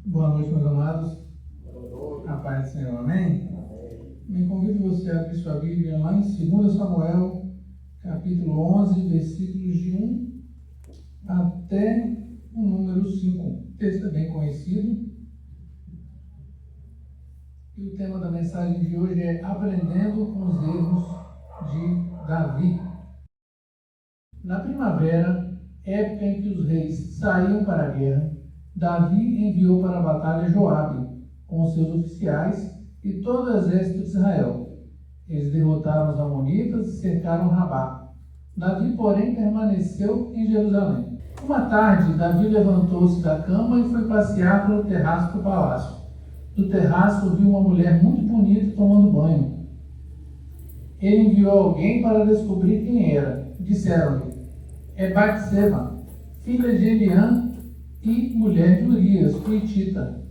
Boa noite, meus amados. A paz do Senhor, amém? Me convido você a abrir sua Bíblia lá em 2 Samuel, capítulo 11, versículos de 1 até o número 5. O texto é bem conhecido. E o tema da mensagem de hoje é Aprendendo com os erros de Davi. Na primavera, época em que os reis saíam para a guerra, Davi enviou para a batalha Joabe, com seus oficiais e todo o exército de Israel. Eles derrotaram os amonitas e cercaram Rabá. Davi, porém, permaneceu em Jerusalém. Uma tarde, Davi levantou-se da cama e foi passear pelo terraço do palácio. Do terraço viu uma mulher muito bonita tomando banho. Ele enviou alguém para descobrir quem era. Disseram-lhe: é Batseba, filha de Eliã e mulher de Urias, o hitita.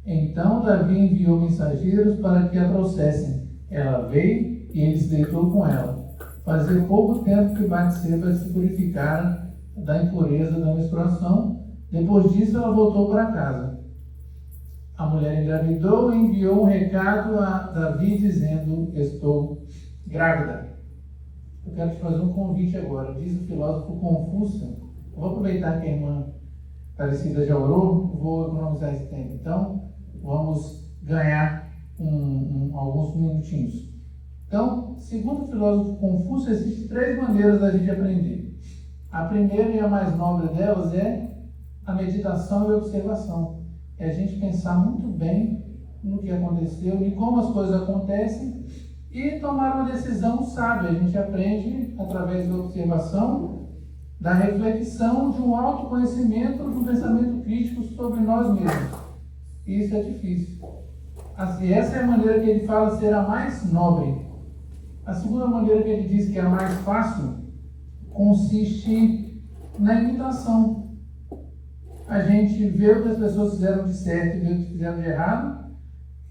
Então Davi enviou mensageiros para que a trouxessem. Ela veio e ele se deitou com ela. Fazia pouco tempo que Batseba se purificara da impureza da menstruação. Depois disso, ela voltou para casa. A mulher engravidou e enviou um recado a Davi dizendo: estou grávida. Eu quero te fazer um convite agora. Diz o filósofo Confúcio. Eu vou aproveitar que a irmã Aparecida já orou, vou economizar esse tempo. Então, vamos ganhar alguns minutinhos. Então, segundo o filósofo Confúcio, existem 3 maneiras da gente aprender. A primeira e a mais nobre delas é a meditação e a observação. É a gente pensar muito bem no que aconteceu e como as coisas acontecem e tomar uma decisão sábia. A gente aprende através da observação, da reflexão, de um autoconhecimento, de um pensamento crítico sobre nós mesmos. E isso é difícil. Assim, essa é a maneira que ele fala ser a mais nobre. A segunda maneira que ele diz que é a mais fácil consiste na imitação. A gente vê o que as pessoas fizeram de certo e vê o que fizeram de errado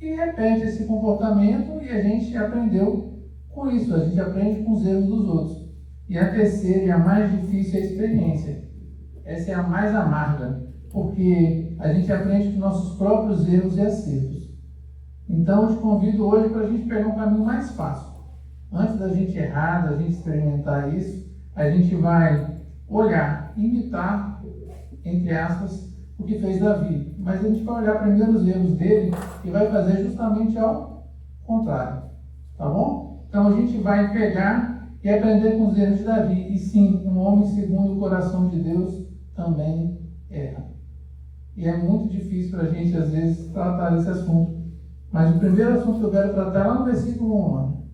e repete esse comportamento e a gente aprendeu com isso. A gente aprende com os erros dos outros. E a terceira e a mais difícil é a experiência. Essa é a mais amarga, porque a gente aprende com nossos próprios erros e acertos. Então eu te convido hoje para a gente pegar um caminho mais fácil. Antes da gente errar, da gente experimentar isso, a gente vai olhar, imitar, entre aspas, o que fez Davi. Mas a gente vai olhar primeiro os erros dele e vai fazer justamente ao contrário. Tá bom? Então a gente vai pegar e aprender com os erros de Davi. E sim, um homem segundo o coração de Deus também erra. E é muito difícil para a gente, às vezes, tratar desse assunto. Mas o primeiro assunto que eu quero tratar é lá no versículo 1.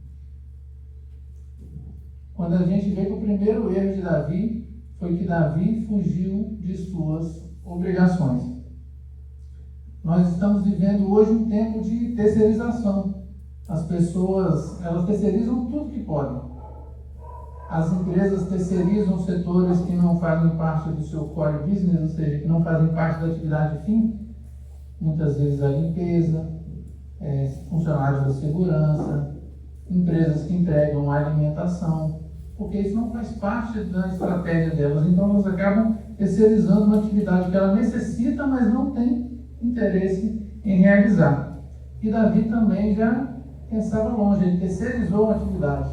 Quando a gente vê que o primeiro erro de Davi foi que Davi fugiu de suas obrigações. Nós estamos vivendo hoje um tempo de terceirização. As pessoas, elas terceirizam tudo que podem. As empresas terceirizam setores que não fazem parte do seu core business, ou seja, que não fazem parte da atividade fim. Muitas vezes a limpeza, funcionários da segurança, empresas que entregam a alimentação, porque isso não faz parte da estratégia delas. Então elas acabam terceirizando uma atividade que ela necessita, mas não tem interesse em realizar. E Davi também já pensava longe, ele terceirizou uma atividade.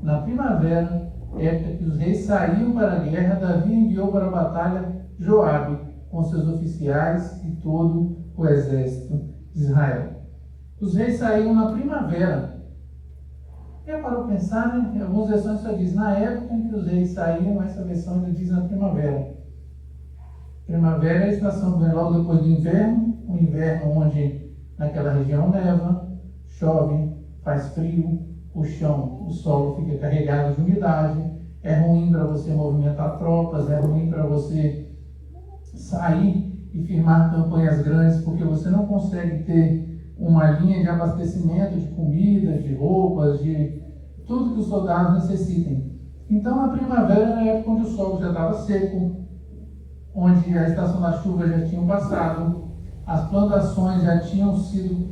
Na primavera, época que os reis saíam para a guerra, Davi enviou para a batalha Joabe, com seus oficiais e todo o exército de Israel. Os reis saíam na primavera. Já parou para pensar, né? Em algumas versões só diz na época em que os reis saíam, essa versão ainda diz na primavera. Primavera é a estação que vem logo depois do inverno, o inverno onde naquela região neva, chove, faz frio, o chão, o solo fica carregado de umidade, é ruim para você movimentar tropas, é ruim para você sair e firmar campanhas grandes, porque você não consegue ter uma linha de abastecimento de comida, de roupas, de tudo que os soldados necessitem. Então a primavera era a época onde o solo já estava seco, onde a estação da chuva já tinha passado, as plantações já tinham sido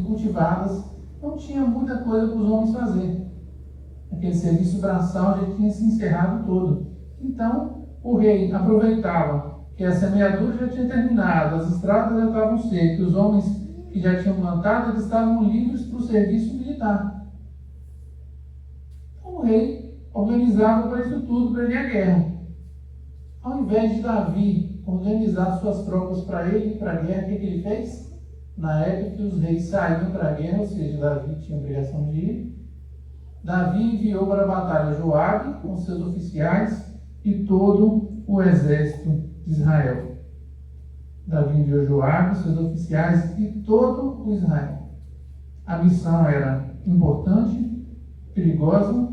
cultivadas, não tinha muita coisa para os homens fazer. Aquele serviço braçal já tinha se encerrado todo. Então, o rei aproveitava que a semeadura já tinha terminado, as estradas já estavam secas, os homens que já tinham plantado, eles estavam livres para o serviço militar. Então o rei organizava para isso tudo, para ele ir à guerra. Ao invés de Davi organizar suas tropas para ele ir para a guerra, o que ele fez? Na época que os reis saíam para a guerra, ou seja, Davi tinha a obrigação de ir, Davi enviou para a batalha Joabe com seus oficiais e todo o exército de Israel. Davi enviou Joabe, seus oficiais e todo o Israel. A missão era importante, perigosa,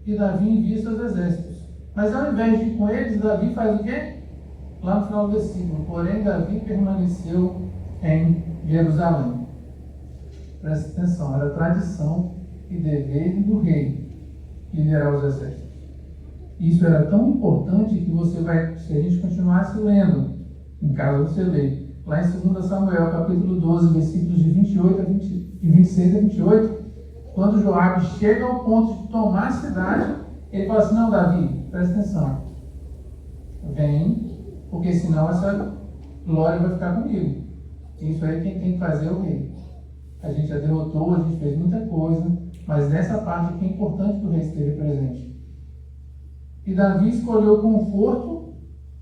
e Davi envia seus exércitos. Mas ao invés de ir com eles, Davi faz o quê? Lá no final do versículo: porém Davi permaneceu em Jerusalém. Preste atenção, era tradição e dever do rei liderar os exércitos. Isso era tão importante que você vai, se a gente continuasse lendo, em casa você lê, lá em 2 Samuel, capítulo 12, versículos de 26 a 28, quando Joabe chega ao ponto de tomar a cidade, ele fala assim: não, Davi, presta atenção, vem, porque senão essa glória vai ficar comigo. Isso aí quem tem que fazer é o rei. A gente já derrotou, a gente fez muita coisa, mas nessa parte aqui é importante que o rei esteja presente. E Davi escolheu o conforto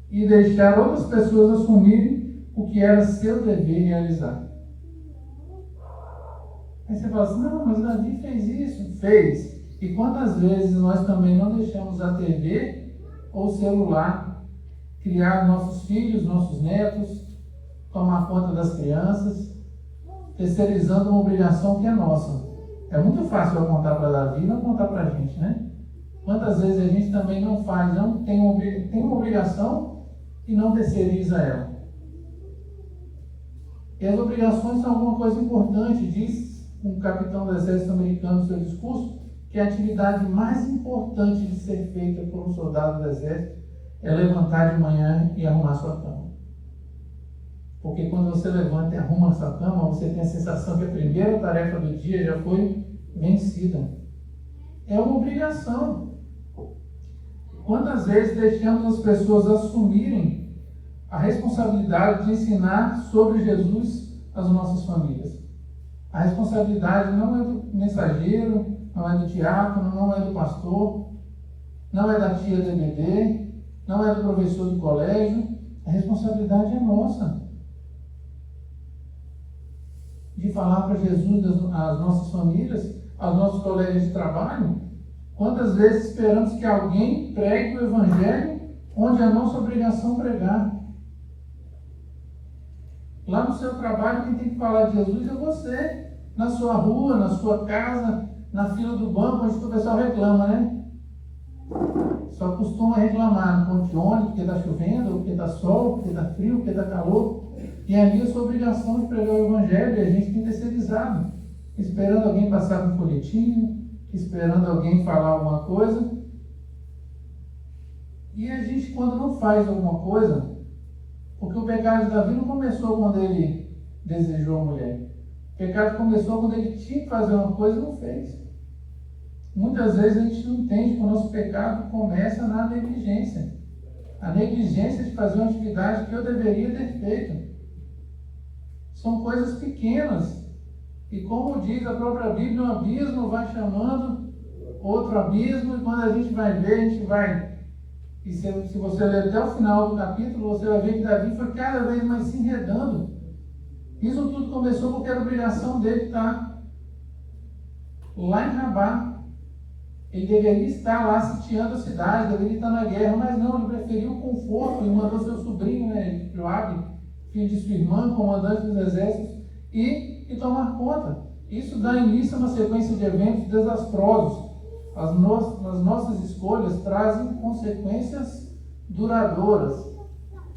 e deixar outras pessoas assumirem o que era seu dever realizar. Aí você fala assim: não, mas Davi fez isso. Fez. E quantas vezes nós também não deixamos a TV ou o celular criar nossos filhos, nossos netos, tomar conta das crianças, terceirizando uma obrigação que é nossa. É muito fácil eu contar para Davi e não contar para a gente, né? Quantas vezes a gente também não faz, não tem uma obrigação e não terceiriza ela. E as obrigações são alguma coisa importante. Diz um capitão do exército americano no seu discurso que a atividade mais importante de ser feita por um soldado do exército é levantar de manhã e arrumar sua cama. Porque quando você levanta e arruma a sua cama, você tem a sensação que a primeira tarefa do dia já foi vencida. É uma obrigação. Quantas vezes deixamos as pessoas assumirem a responsabilidade de ensinar sobre Jesus às nossas famílias? A responsabilidade não é do mensageiro, não é do diácono, não é do pastor, não é da tia do EBD, não é do professor do colégio. A responsabilidade é nossa. De falar para Jesus às nossas famílias, aos nossos colegas de trabalho. Quantas vezes esperamos que alguém pregue o Evangelho onde é a nossa obrigação pregar? Lá no seu trabalho, quem tem que falar de Jesus é você. Na sua rua, na sua casa, na fila do banco, onde o pessoal reclama, né? Só costuma reclamar no ponto de ônibus, porque está chovendo, porque está sol, porque está frio, porque está calor. E ali a sua obrigação de pregar o Evangelho, e a gente tem terceirizado, esperando alguém passar um folhetinho, esperando alguém falar alguma coisa. E a gente, quando não faz alguma coisa, porque o pecado de Davi não começou quando ele desejou a mulher. O pecado começou quando ele tinha que fazer uma coisa e não fez. Muitas vezes a gente não entende que o nosso pecado começa na negligência. A negligência de fazer uma atividade que eu deveria ter feito. São coisas pequenas. E como diz a própria Bíblia, um abismo vai chamando outro abismo, e quando a gente vai ver, a gente vai... E se você ler até o final do capítulo, você vai ver que Davi foi cada vez mais se enredando. Isso tudo começou porque era obrigação dele estar lá em Rabá. Ele deveria estar lá sitiando a cidade, deveria estar na guerra, mas não, ele preferiu o conforto e mandou seu sobrinho, né, Joabe, filho de sua irmã, comandante dos exércitos, e tomar conta. Isso dá início a uma sequência de eventos desastrosos. As nossas escolhas trazem consequências duradouras.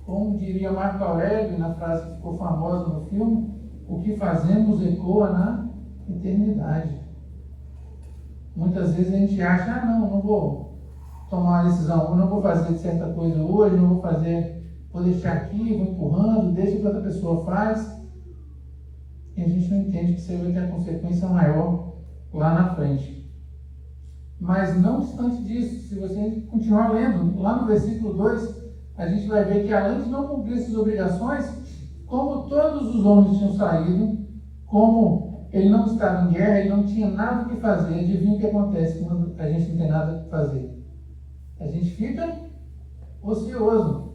Como diria Marco Aurélio, na frase que ficou famosa no filme, o que fazemos ecoa na eternidade. Muitas vezes a gente acha, não vou tomar uma decisão, não vou fazer certa coisa hoje, não vou fazer, vou deixar aqui, vou empurrando, deixa que outra pessoa faz. E a gente não entende que isso vai ter a consequência maior lá na frente. Mas não obstante disso, se você continuar lendo, lá no versículo 2, a gente vai ver que além de não cumprir essas obrigações, como todos os homens tinham saído, como ele não estava em guerra, ele não tinha nada o que fazer, adivinha o que acontece quando a gente não tem nada o que fazer? A gente fica ocioso.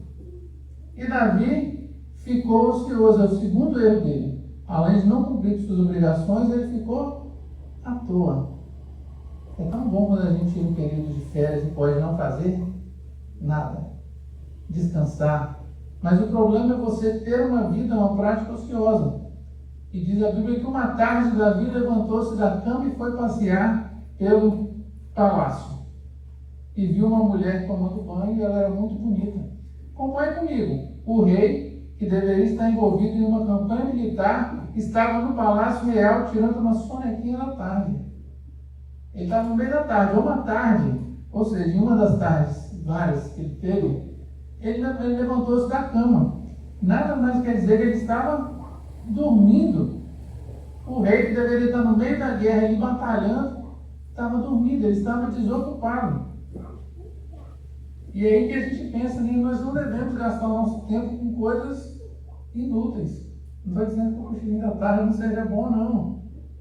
E Davi ficou ocioso, é o segundo erro dele. Além de não cumprir suas obrigações, ele ficou à toa. É tão bom quando a gente tira um período de férias e pode não fazer nada, descansar. Mas o problema é você ter uma vida, uma prática ociosa. E diz a Bíblia que uma tarde Davi levantou-se da cama e foi passear pelo palácio. E viu uma mulher tomando banho e ela era muito bonita. Acompanhe comigo. O rei, que deveria estar envolvido em uma campanha militar, estava no palácio real tirando uma sonequinha da tarde. Ele estava no meio da tarde, ou uma tarde, ou seja, em uma das tardes, várias que ele teve, ele levantou-se da cama. Nada mais quer dizer que ele estava dormindo. O rei, que deveria estar no meio da guerra, ele batalhando, estava dormindo, ele estava desocupado. E é aí que a gente pensa, né? Nós não devemos gastar o nosso tempo com coisas inúteis. Não estou dizendo que o cochilinho da tarde não seja bom, não.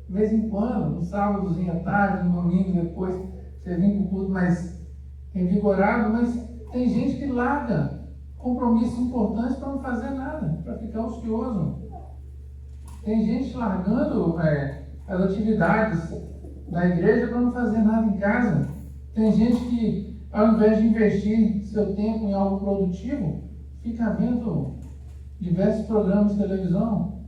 De vez em quando, no sábadozinho à tarde, no domingo depois, você vem com o culto mais revigorado, mas tem gente que larga compromissos importantes para não fazer nada, para ficar ocioso. Tem gente largando as atividades da igreja para não fazer nada em casa. Tem gente que, ao invés de investir seu tempo em algo produtivo, fica vendo diversos programas de televisão,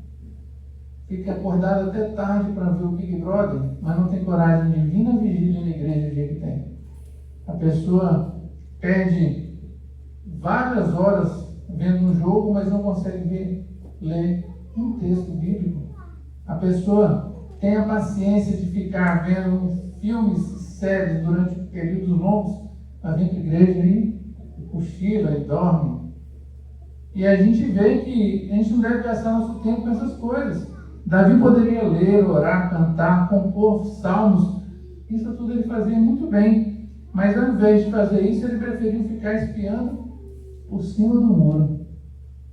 fica acordado até tarde para ver o Big Brother, mas não tem coragem de vir na vigília na igreja o dia que tem. A pessoa perde várias horas vendo um jogo, mas não consegue ler um texto bíblico. A pessoa tem a paciência de ficar vendo filmes, séries durante períodos longos, mas vem para a igreja e cochila e dorme. E a gente vê que a gente não deve gastar nosso tempo com essas coisas. Davi poderia ler, orar, cantar, compor salmos. Isso tudo ele fazia muito bem. Mas ao invés de fazer isso, ele preferiu ficar espiando por cima do muro.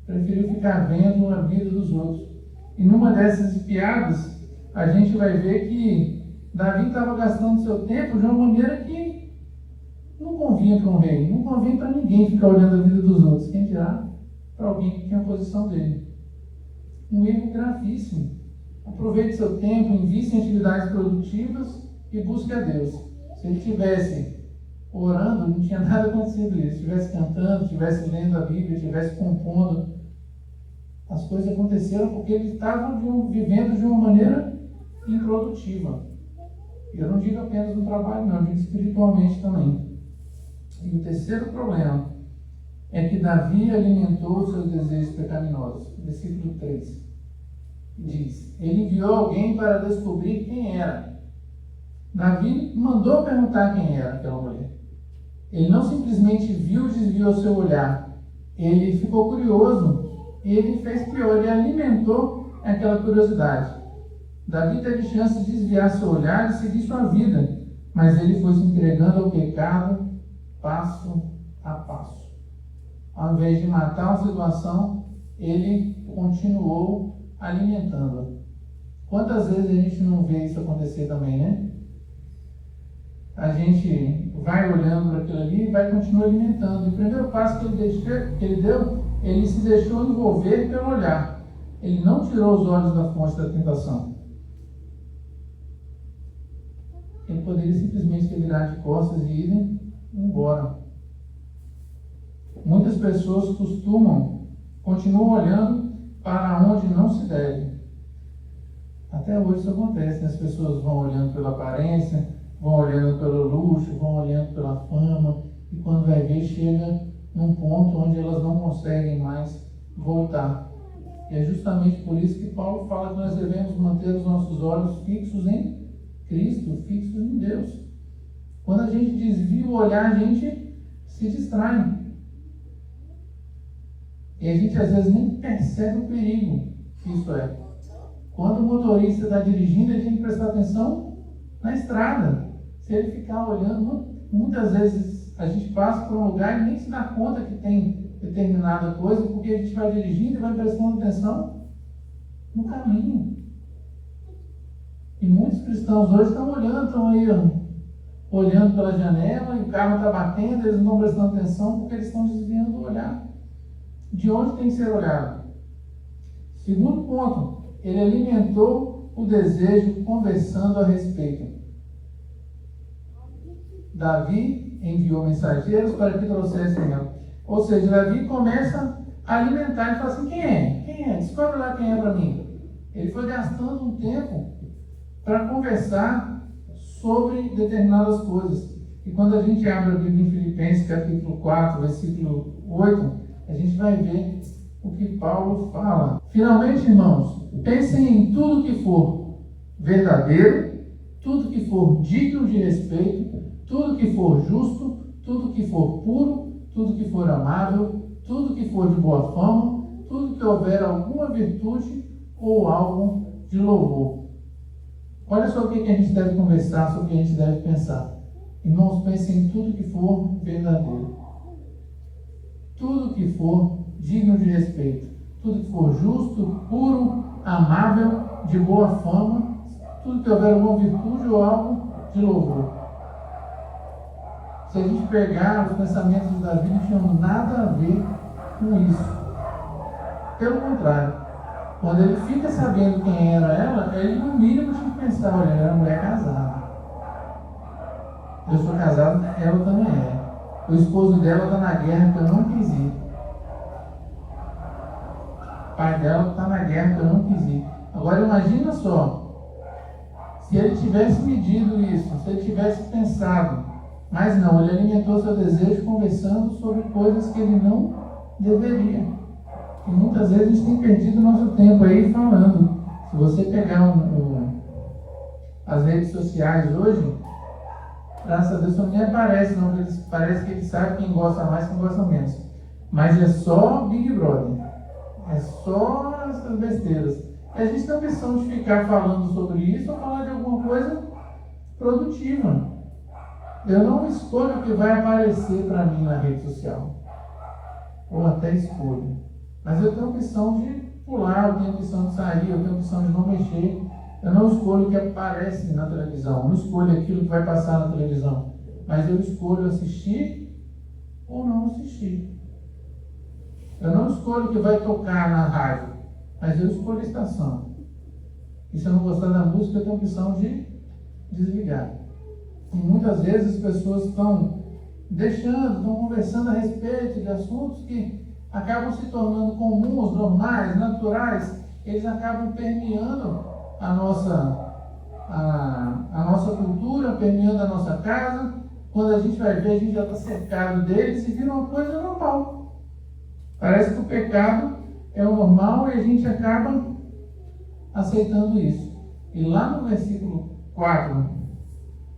Preferiu ficar vendo a vida dos outros. E numa dessas espiadas, a gente vai ver que Davi estava gastando seu tempo de uma maneira que não convinha para um rei, não convinha para ninguém ficar olhando a vida dos outros. Quem dirá para alguém que tem a posição dele? Um erro gravíssimo. Aproveite seu tempo, invista em atividades produtivas e busque a Deus. Se ele estivesse orando, não tinha nada acontecido isso. Se estivesse cantando, estivesse lendo a Bíblia, estivesse compondo, as coisas aconteceram porque eles estavam vivendo de uma maneira improdutiva. Eu não digo apenas no trabalho, não, eu digo espiritualmente também. E o terceiro problema é que Davi alimentou os seus desejos pecaminosos. Versículo 3 diz: ele enviou alguém para descobrir quem era. Davi mandou perguntar quem era aquela mulher. Ele não simplesmente viu e desviou seu olhar. Ele ficou curioso e ele fez pior, ele alimentou aquela curiosidade. Davi teve chance de desviar seu olhar e seguir sua vida, mas ele foi se entregando ao pecado passo a passo. Ao invés de matar a situação, ele continuou alimentando-a. Quantas vezes a gente não vê isso acontecer também, né? A gente vai olhando para aquilo ali e vai continuar alimentando. O primeiro passo que ele deu, ele se deixou envolver pelo olhar. Ele não tirou os olhos da fonte da tentação. Ele poderia simplesmente ter virado de costas e ir embora. Muitas pessoas continuam olhando para onde não se deve. Até hoje isso acontece, né? As pessoas vão olhando pela aparência, vão olhando pelo luxo, vão olhando pela fama, e quando vai ver, chega num ponto onde elas não conseguem mais voltar. E é justamente por isso que Paulo fala que nós devemos manter os nossos olhos fixos em Cristo, fixos em Deus. Quando a gente desvia o olhar, a gente se distrai. E a gente às vezes nem percebe o perigo que isso é. Quando o motorista está dirigindo, ele tem que prestar atenção na estrada. Se ele ficar olhando, muitas vezes a gente passa por um lugar e nem se dá conta que tem determinada coisa, porque a gente vai dirigindo e vai prestando atenção no caminho. E muitos cristãos hoje estão olhando, estão aí, olhando pela janela, e o carro está batendo, eles não estão prestando atenção porque eles estão desviando o olhar de onde tem que ser olhado. Segundo ponto, ele alimentou o desejo conversando a respeito. Davi enviou mensageiros para que trouxessem ela. Ou seja, Davi começa a alimentar e fala assim: quem é? Quem é? Descobre lá quem é para mim. Ele foi gastando um tempo para conversar sobre determinadas coisas. E quando a gente abre a Bíblia em Filipenses, capítulo 4, versículo 8, a gente vai ver o que Paulo fala. Finalmente, irmãos, pensem em tudo que for verdadeiro, tudo que for digno de respeito, tudo que for justo, tudo que for puro, tudo que for amável, tudo que for de boa fama, tudo que houver alguma virtude ou algo de louvor. Olha só o que a gente deve conversar, sobre o que a gente deve pensar. Irmãos, pensem em tudo que for verdadeiro, tudo que for digno de respeito, tudo que for justo, puro, amável, de boa fama, tudo que houver alguma virtude ou algo de louvor. Se a gente pegar os pensamentos de Davi, não tinham nada a ver com isso. Pelo contrário, quando ele fica sabendo quem era ela, ele no mínimo tinha que pensar: olha, ela era mulher casada. Eu sou casado, ela também é. O esposo dela está na guerra que eu não quis ir. O pai dela está na guerra que eu não quis ir. Agora imagina só, se ele tivesse medido isso, se ele tivesse pensado, mas não, ele alimentou seu desejo conversando sobre coisas que ele não deveria. E muitas vezes a gente tem perdido nosso tempo aí falando. Se você pegar as redes sociais hoje, graças a Deus não nem aparece, não. Parece que ele sabe quem gosta mais e quem gosta menos. Mas é só Big Brother. É só essas besteiras. E a gente tem a opção de ficar falando sobre isso ou falar de alguma coisa produtiva. Eu não escolho o que vai aparecer para mim na rede social. Ou até escolho. Mas eu tenho a opção de pular, eu tenho a opção de sair, eu tenho a opção de não mexer. Eu não escolho o que aparece na televisão, eu não escolho aquilo que vai passar na televisão. Mas eu escolho assistir ou não assistir. Eu não escolho o que vai tocar na rádio, mas eu escolho a estação. E se eu não gostar da música, eu tenho a opção de desligar. E muitas vezes as pessoas estão estão conversando a respeito de assuntos que acabam se tornando comuns, normais, naturais. Eles acabam permeando a nossa cultura, permeando a nossa casa. Quando a gente vai ver, a gente já está cercado deles e vira uma coisa normal. Parece que o pecado é o normal e a gente acaba aceitando isso. E lá no versículo 4,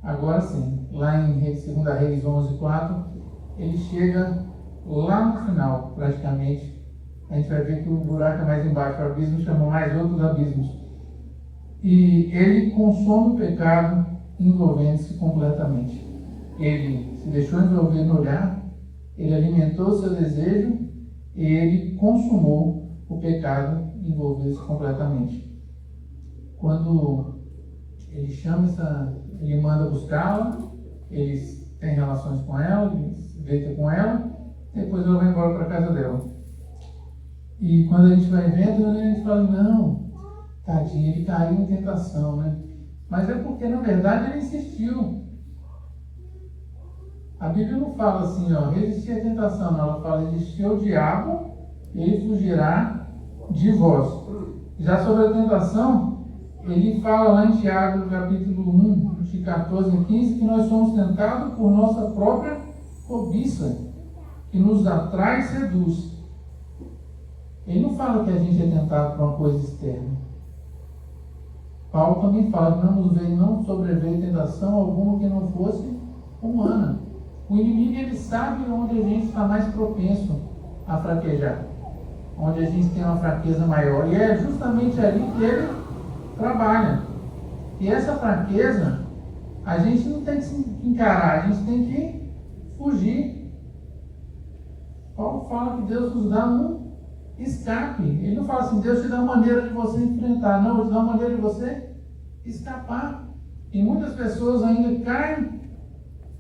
agora sim, lá em 2 Reis 11:4, ele chega lá no final, praticamente. A gente vai ver que o buraco é mais embaixo, o abismo chama mais outros abismos. E ele consome o pecado, envolvendo-se completamente. Ele se deixou envolver no olhar, ele alimentou o seu desejo e ele consumou o pecado, envolvendo-se completamente. Quando ele ele manda buscá-la, eles têm relações com ela, ele se deita com ela, depois ela vai embora para a casa dela. E quando a gente vai vendo, a gente fala: não, tadinho, ele caiu em tentação, né? Mas é porque, na verdade, ele insistiu. A Bíblia não fala assim, resistir à tentação, não. Ela fala: resistir ao diabo e ele fugirá de vós. Já sobre a tentação, ele fala lá em Tiago, capítulo 1, de 14 a 15, que nós somos tentados por nossa própria cobiça, que nos atrai e seduz. Ele não fala que a gente é tentado por uma coisa externa. Paulo também fala que não sobreveio tentação alguma que não fosse humana. O inimigo, ele sabe onde a gente está mais propenso a fraquejar, onde a gente tem uma fraqueza maior, e é justamente ali que ele trabalha. E essa fraqueza a gente não tem que se encarar, a gente tem que fugir. Paulo fala que Deus nos dá um escape. Ele não fala assim, Deus te dá uma maneira de você enfrentar. Não, Ele te dá uma maneira de você escapar. E muitas pessoas ainda caem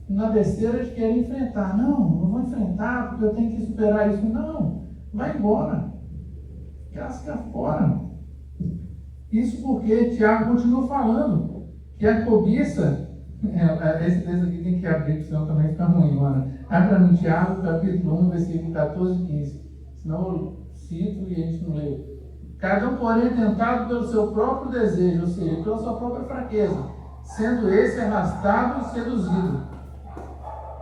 na besteira de querer enfrentar. Não vou enfrentar porque eu tenho que superar isso. Não, vai embora. Casca fora. Isso porque Tiago continua falando que a cobiça, esse texto aqui tem que abrir, senão também fica ruim, mano. Abre para mim, Tiago, capítulo 1, versículo 14 e 15. Senão eu cito e a gente não leu. Cada um, porém, é tentado pelo seu próprio desejo, ou seja, pela sua própria fraqueza, sendo esse arrastado e seduzido.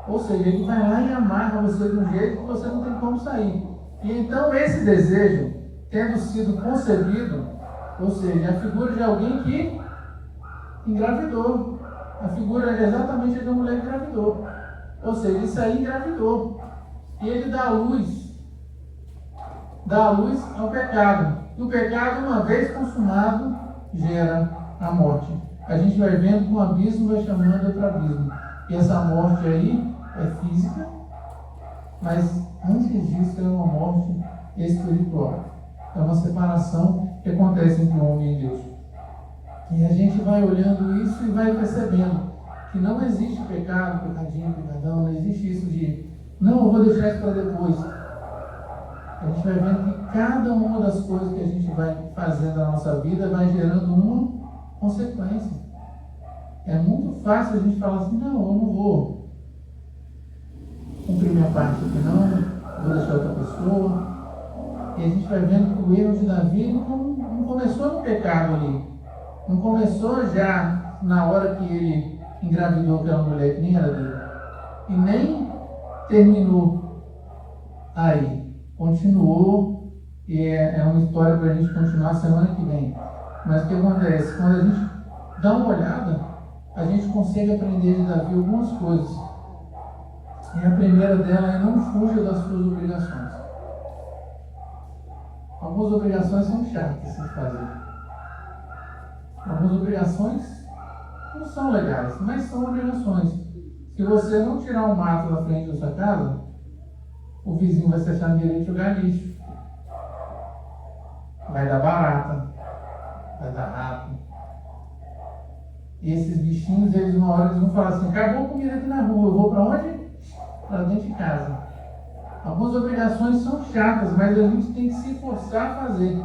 Ou seja, ele vai lá e amarra você de um jeito que você não tem como sair. E então esse desejo, tendo sido concebido, ou seja, a figura de alguém que engravidou. A figura é exatamente a de uma mulher que engravidou. Ou seja, isso aí engravidou. E ele dá luz ao pecado. E o pecado, uma vez consumado, gera a morte. A gente vai vendo que um abismo vai chamando outro abismo. E essa morte aí é física, mas antes disso é uma morte espiritual. É uma separação que acontece entre o homem e Deus. E a gente vai olhando isso e vai percebendo que não existe pecado, pecadinho, pecadão, não existe isso de, não, eu vou deixar isso para depois. A gente vai vendo que cada uma das coisas que a gente vai fazendo na nossa vida vai gerando uma consequência. É muito fácil a gente falar assim, não, eu não vou cumprir minha parte aqui não, vou deixar outra pessoa. E a gente vai vendo que o erro de Davi não começou no pecado ali. Não começou já na hora que ele engravidou aquela mulher que nem era dele. E nem terminou aí. Continuou. E é uma história para a gente continuar semana que vem. Mas o que acontece? Quando a gente dá uma olhada, a gente consegue aprender de Davi algumas coisas. E a primeira dela é não fuja das suas obrigações. Algumas obrigações são chatas de fazer. Algumas obrigações não são legais, mas são obrigações. Se você não tirar um mato da frente da sua casa, o vizinho vai se achar no direito de jogar lixo. Vai dar barata, vai dar rato. E esses bichinhos, eles uma hora eles vão falar assim, acabou a comida aqui na rua, eu vou para onde? Para dentro de casa. Algumas obrigações são chatas, mas a gente tem que se forçar a fazer.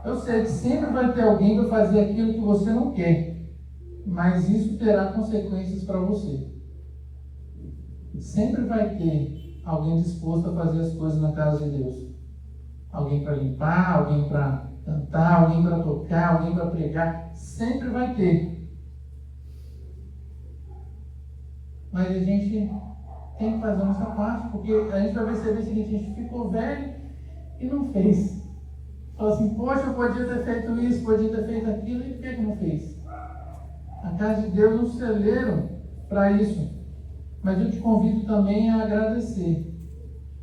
Eu sei que sempre vai ter alguém para fazer aquilo que você não quer, mas isso terá consequências para você. Sempre vai ter alguém disposto a fazer as coisas na casa de Deus. Alguém para limpar, alguém para cantar, alguém para tocar, alguém para pregar. Sempre vai ter. Mas a gente tem que fazer a nossa parte, porque a gente vai perceber o seguinte, a gente ficou velho e não fez. Fala assim, poxa, eu podia ter feito isso, podia ter feito aquilo, e por que não fez? A casa de Deus é um celeiro para isso. Mas eu te convido também a agradecer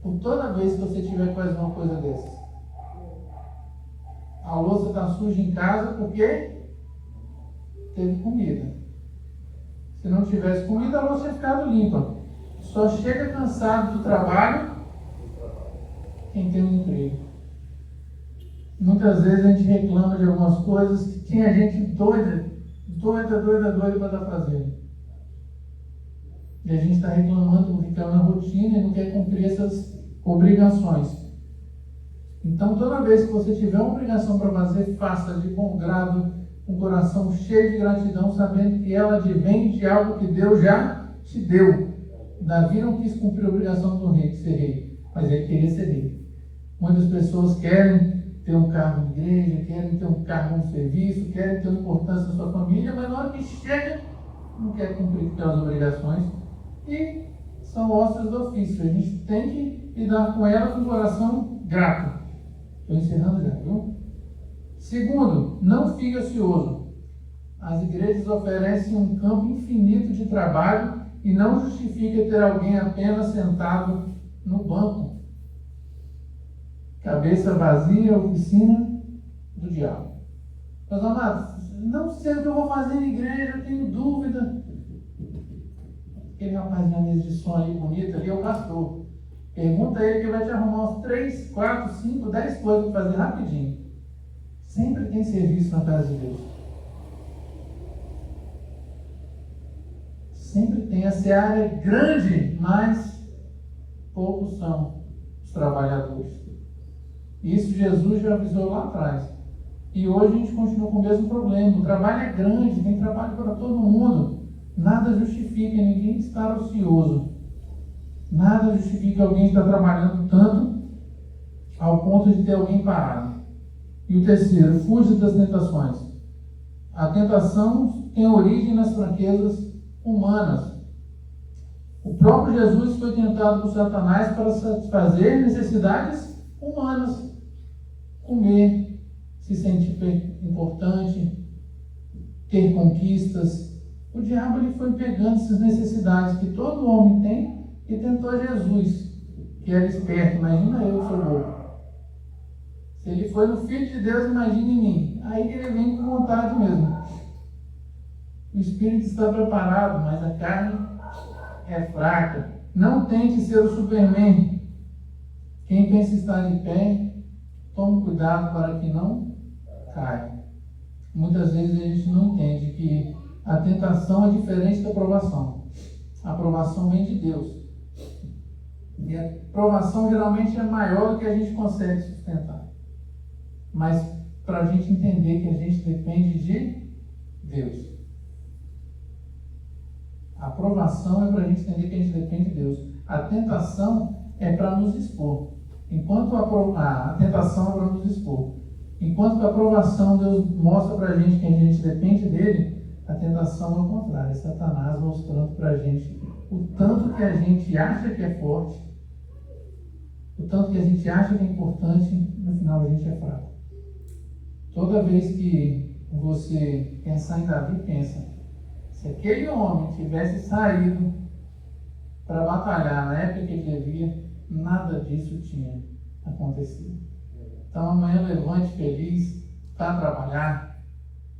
por toda vez que você tiver fazendo uma coisa dessas. A louça está suja em casa porque teve comida. Se não tivesse comida, a louça tinha ficado limpa. Só chega cansado do trabalho quem tem um emprego. Muitas vezes a gente reclama de algumas coisas que tinha gente doida para estar fazendo. E a gente está reclamando porque está na rotina e não quer cumprir essas obrigações. Então, toda vez que você tiver uma obrigação para fazer, faça de bom grado, com o coração cheio de gratidão, sabendo que ela advém de algo que Deus já te deu. Davi não quis cumprir a obrigação do rei, de ser rei, mas ele queria ser rei. Muitas pessoas querem ter um cargo de igreja, querem ter um cargo no serviço, querem ter uma importância na sua família, mas na hora que chega, não quer cumprir aquelas obrigações. E são ossos do ofício. A gente tem que lidar com elas com o coração grato. Estou encerrando já, viu? Segundo, não fique ocioso. As igrejas oferecem um campo infinito de trabalho e não justifica ter alguém apenas sentado no banco. Cabeça vazia, oficina do diabo. Meus amados, não sei o que eu vou fazer na igreja, eu tenho dúvida. Aquele rapaz na mesa de som ali bonito ali é o pastor. Pergunta a ele que ele vai te arrumar uns 3, 4, 5, 10 coisas para fazer rapidinho. Sempre tem serviço na casa de Deus. Sempre tem. A seara é grande, mas poucos são os trabalhadores. Isso Jesus já avisou lá atrás. E hoje a gente continua com o mesmo problema. O trabalho é grande, tem trabalho para todo mundo. Nada justifica ninguém estar ocioso. Nada justifica alguém estar trabalhando tanto ao ponto de ter alguém parado. E o terceiro, fuja das tentações. A tentação tem origem nas fraquezas humanas. O próprio Jesus foi tentado por Satanás para satisfazer necessidades humanas. Comer, se sentir importante, ter conquistas. O diabo ele foi pegando essas necessidades que todo homem tem e tentou Jesus, que era esperto. Imagina eu que sou louco. Se ele foi no Filho de Deus, imagina em mim. Aí ele vem com vontade mesmo. O espírito está preparado, mas a carne é fraca. Não tente ser o Superman. Quem pensa estar de pé, tome cuidado para que não caia. Muitas vezes a gente não entende que a tentação é diferente da provação. A provação vem de Deus. E a provação geralmente é maior do que a gente consegue sustentar. Mas para a gente entender que a gente depende de Deus. A provação é para a gente entender que a gente depende de Deus. A tentação é para nos expor. Enquanto a tentação é para nos expor. Enquanto a provação Deus mostra para a gente que a gente depende dele, a tentação é o contrário. É Satanás mostrando para a gente o tanto que a gente acha que é forte, o tanto que a gente acha que é importante, no final a gente é fraco. Toda vez que você pensar em Davi, pensa, se aquele homem tivesse saído para batalhar na época que ele devia, nada disso tinha acontecido. Então amanhã levante feliz, vá trabalhar,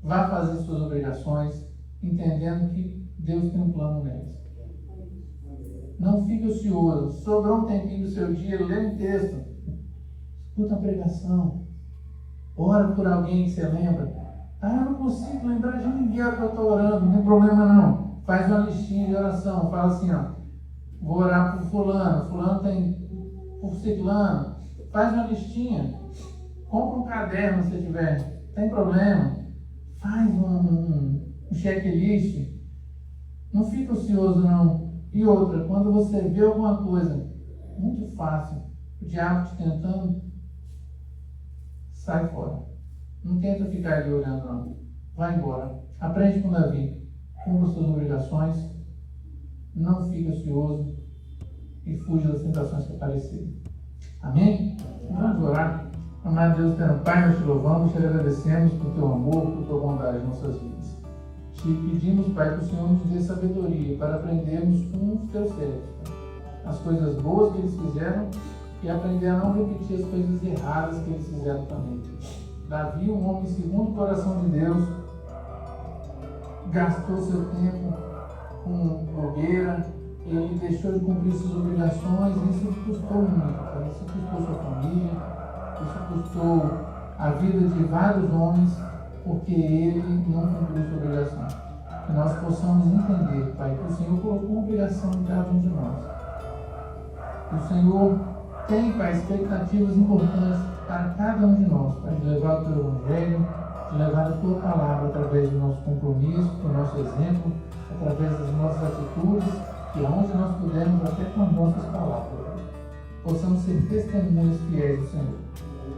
vá fazer suas obrigações, entendendo que Deus tem um plano nelas. Não fique ocioso. Sobrou um tempinho do seu dia, lê um texto, escuta a pregação, ora por alguém que você lembra. Ah, eu não consigo lembrar de ninguém que eu estou orando, não tem problema não. Faz uma listinha de oração, fala assim, ó, vou orar por fulano, fulano tem por ciclano. Faz uma listinha, compra um caderno se tiver, tem problema. Faz um checklist. Não fica ocioso não. E outra, quando você vê alguma coisa muito fácil, o diabo te tentando, sai fora. Não tenta ficar ali olhando não. Vai embora. Aprende com Davi. Cumpra suas obrigações. Não fique ocioso. E fuja das tentações que aparecerem. Amém? Vamos orar. Amado Deus, eterno Pai, nós te louvamos, te agradecemos por teu amor, por tua bondade em nossas vidas. Te pedimos, Pai, que o Senhor nos dê sabedoria para aprendermos com os teus servos, as coisas boas que eles fizeram e aprender a não repetir as coisas erradas que eles fizeram também. Davi, um homem segundo o coração de Deus, gastou seu tempo com bobeira, ele deixou de cumprir suas obrigações, e isso custou muito, Pai. Isso custou sua família, isso custou a vida de vários homens, porque ele não cumpriu sua obrigação. Que nós possamos entender, Pai, que o Senhor colocou uma obrigação em cada um de nós. Que o Senhor tem, Pai, expectativas importantes para cada um de nós, Pai, de levar o teu Evangelho, de levar a tua palavra através do nosso compromisso, do nosso exemplo, através das nossas atitudes, e aonde nós pudermos, até com as nossas palavras, possamos ser testemunhas fiéis do Senhor.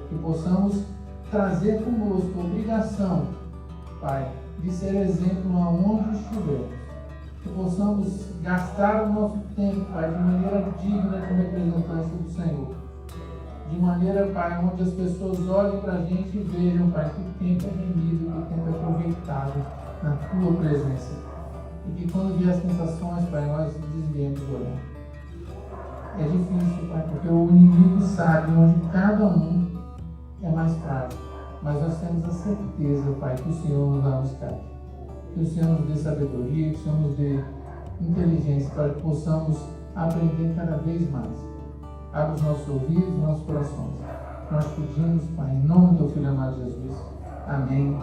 Que possamos trazer conosco a obrigação, Pai, de ser exemplo aonde estivermos. Que possamos gastar o nosso tempo, Pai, de maneira digna como representante do Senhor. De maneira, Pai, onde as pessoas olhem para a gente e vejam, Pai, que o tempo é remido, que o tempo é aproveitado na Tua presença. E que quando vier as tentações, Pai, nós desviemos o olhar. É difícil, Pai, porque o inimigo sabe onde cada um é mais fraco. Mas nós temos a certeza, Pai, que o Senhor nos dá um escape. Que o Senhor nos dê sabedoria, que o Senhor nos dê inteligência para que possamos aprender cada vez mais. Abre os nossos ouvidos, os nossos corações. Nós pedimos, Pai, em nome do Filho amado Jesus. Amém.